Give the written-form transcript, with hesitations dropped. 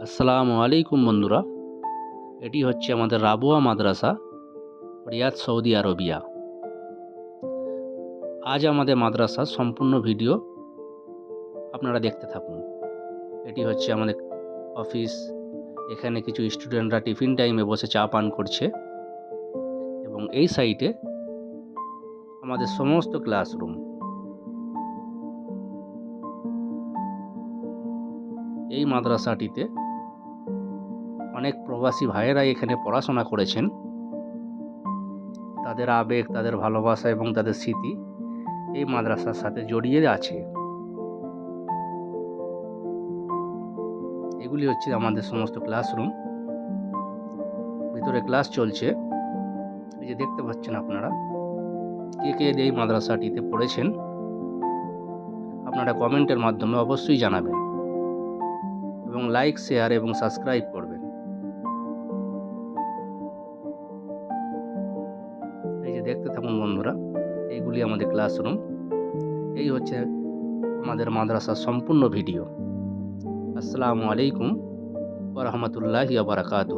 আসসালামু আলাইকুম বন্ধুরা, এটি হচ্ছে আমাদের রাবুয়া মাদ্রাসা, রিয়াদ, সৌদি আরবিয়া। আজ আমাদের মাদ্রাসার সম্পূর্ণ ভিডিও আপনারা দেখতে থাকুন। এটি হচ্ছে আমাদের অফিস। এখানে কিছু স্টুডেন্টরা টিফিন টাইমে বসে চা পান করছে এবং এই সাইটে আমাদের সমস্ত ক্লাসরুম। এই মাদ্রাসাটিতে অনেক প্রবাসী ভাইয়েরা এখানে পড়াশোনা করেছেন। তাদের আবেগ, তাদের ভালোবাসা এবং তাদের স্মৃতি এই মাদ্রাসার সাথে জড়িয়ে আছে। এগুলি হচ্ছে আমাদের সমস্ত ক্লাসরুম। ভিতরে ক্লাস চলছে। এই যে দেখতে পাচ্ছেন আপনারা, কে কে এই মাদ্রাসাটিতে পড়েছেন আপনারা কমেন্টের মাধ্যমে অবশ্যই জানাবেন এবং লাইক, শেয়ার এবং সাবস্ক্রাইব করবেন। এই যে দেখতে থাকুন বন্ধুরা, এইগুলি আমাদের ক্লাসরুম। এই হচ্ছে আমাদের মাদ্রাসার সম্পূর্ণ ভিডিও। আসসালামু আলাইকুম ওয়া রাহমাতুল্লাহি ওয়া বারাকাতুহু।